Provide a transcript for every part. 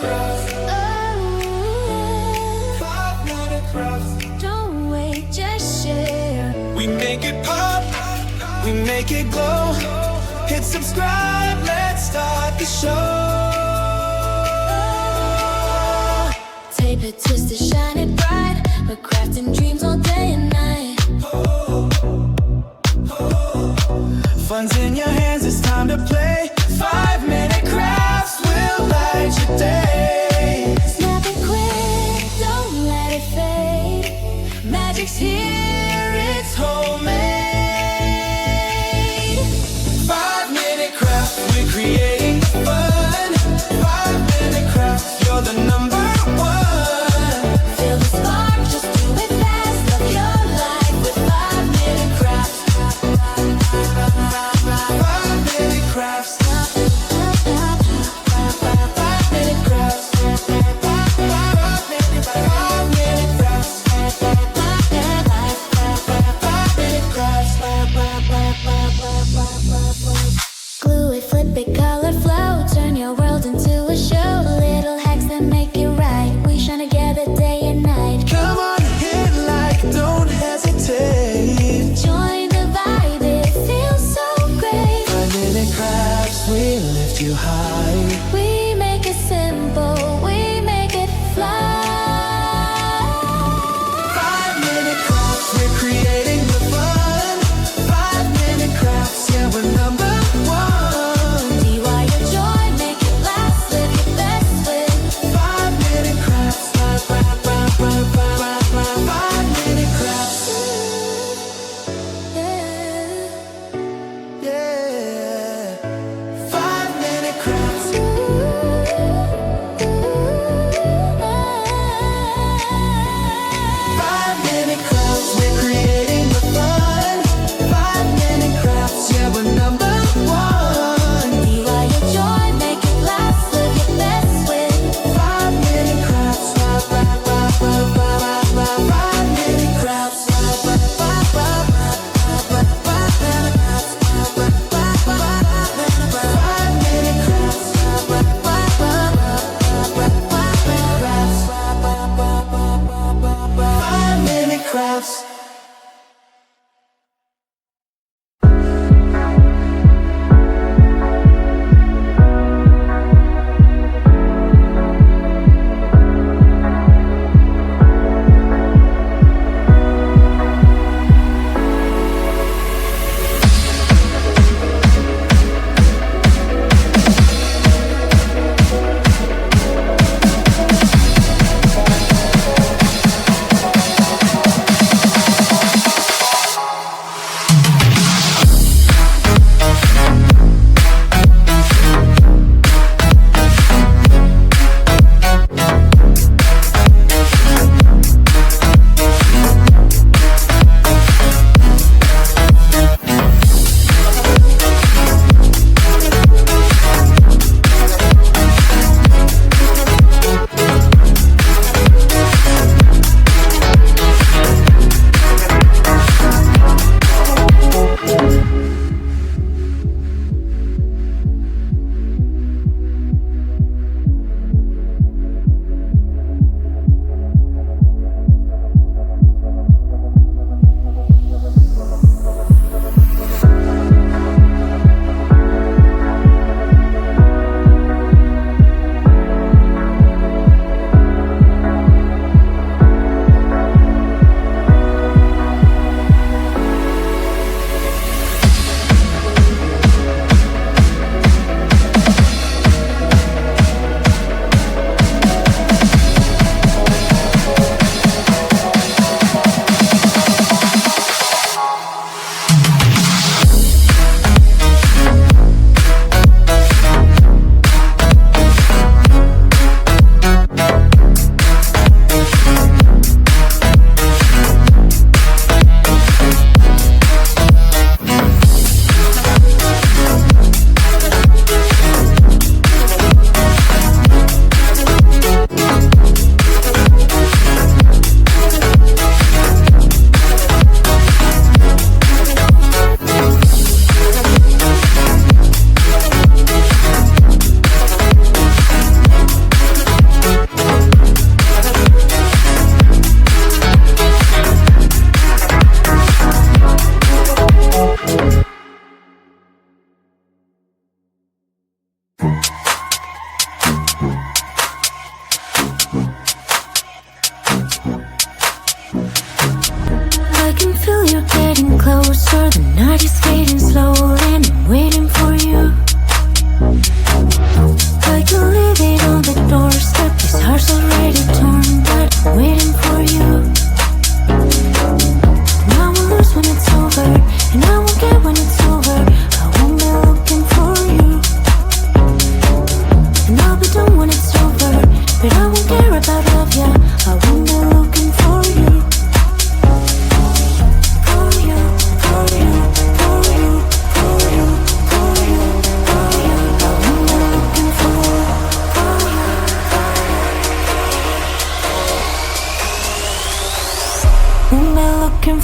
crafts. Oh, 5-minute crafts. don't wait, just share. We make it pop, we make it glow. Hit subscribe, let's start the show. Tape it, twist it, shine it bright. We're crafting dreams all day and night. Fun's in your hands, it's time to play. 5-minute crafts will light your day. Snap it quick, don't let it fade. Magic's here, it's homemade. 5-minute crafts, we're creating fun. 5-minute crafts, you're the number one. Feel the spark, just do it fast. Love your life with 5-minute crafts. 5-minute crafts. 5-minute crafts. 5-minute crafts. 5-minute crafts. Glue it, flip it, color flow. Turn your world into a show. Little hacks that make it right. We shine together day and night. Come on, hit like, don't hesitate. Join the vibe, it feels so great. 5-minute crafts, we lift you high. We make it simple, we make it fly. 5-minute crafts, we're creating the fun. 5-minute crafts, yeah, we're number one. DIY your joy, make it last, live your best with 5-minute crafts. 5-minute crafts. yeah. Yeah. 5-minute crafts. Ooh.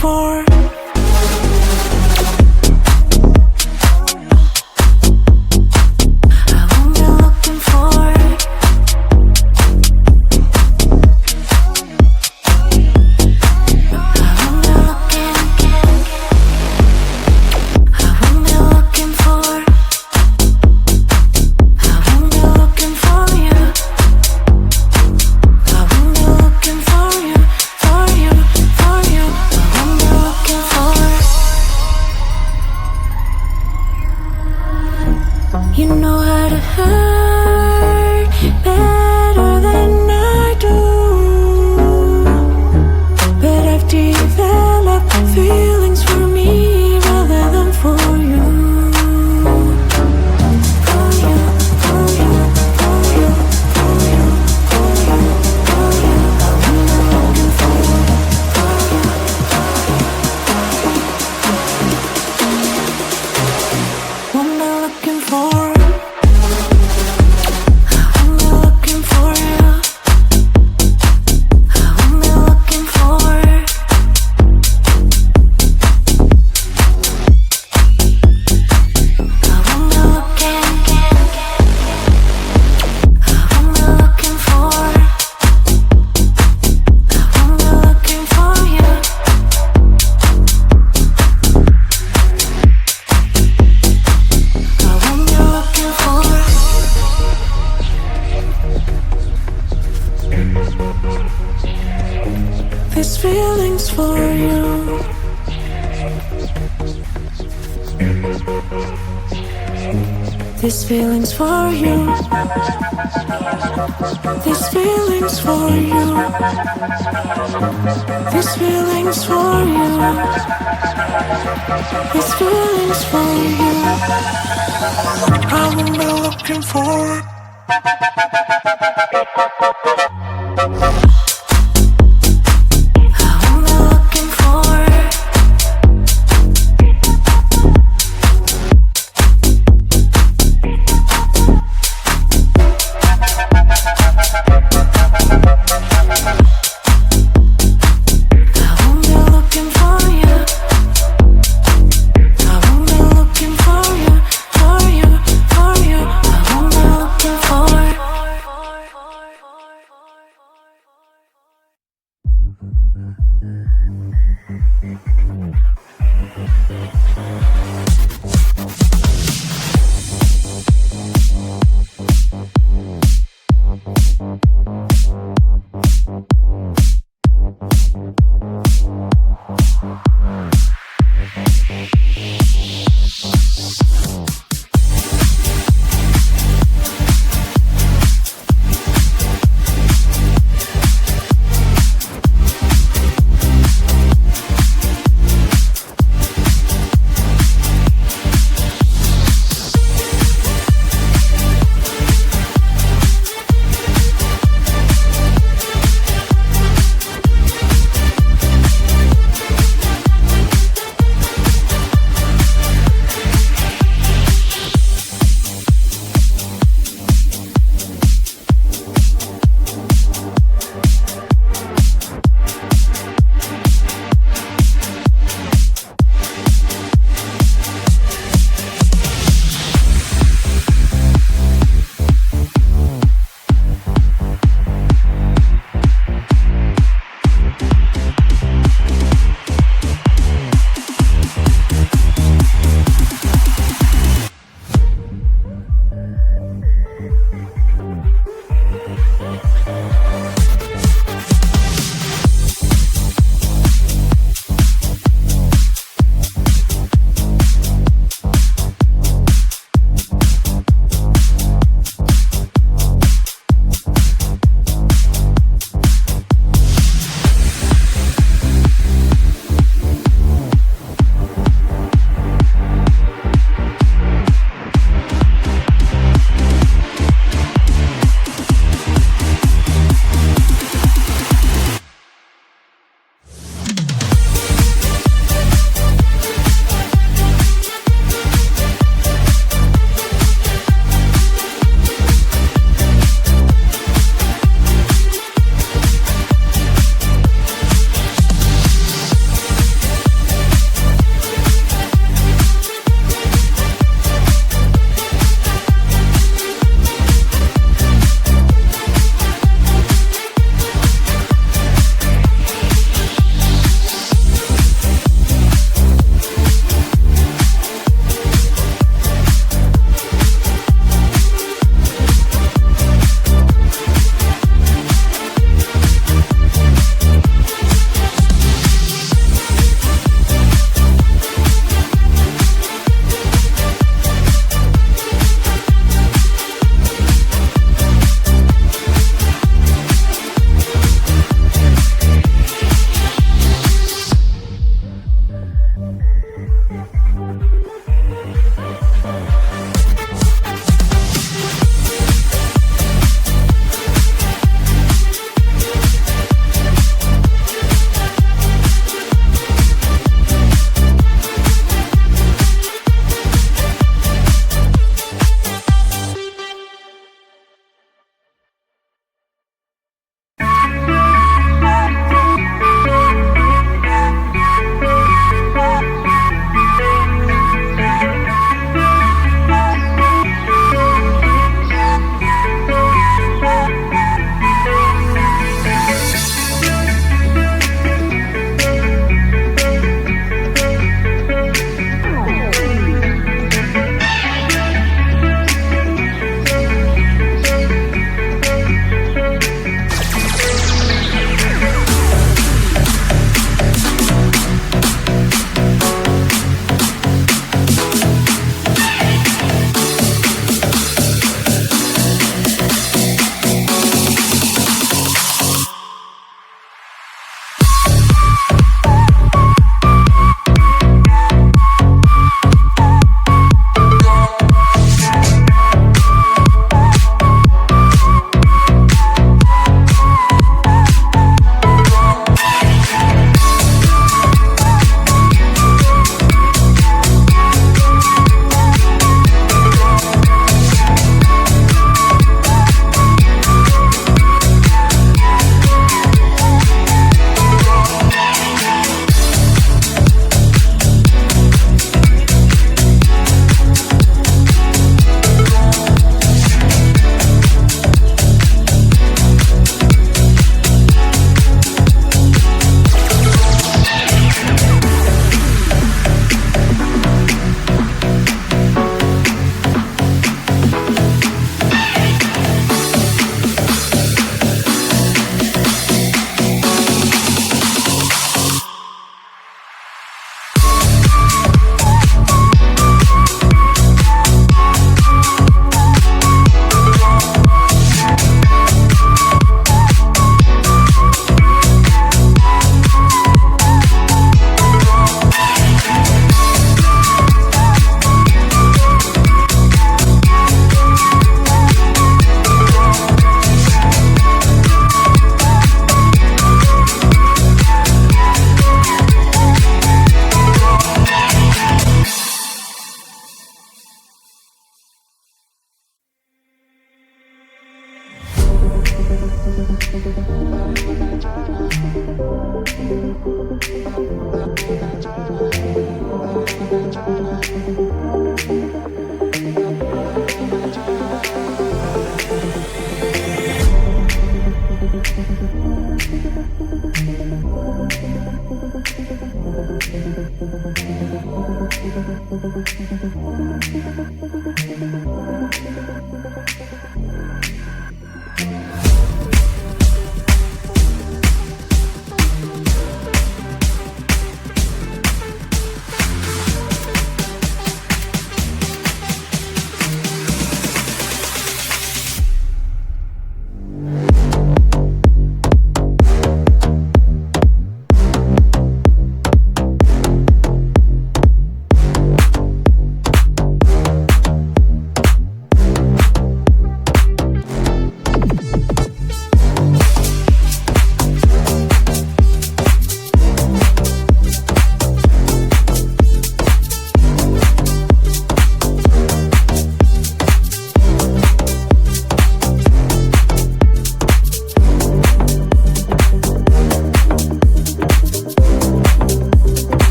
for. You know how to hurt better than I do, but I've developed feelings for me rather than for you. For you, for you, for you, for you, for you, for you. I'm looking for you, what am I looking for? This feeling's for you. This feeling's for you. This feeling's for you. This feeling's for you. This feeling's for you. I'm looking for.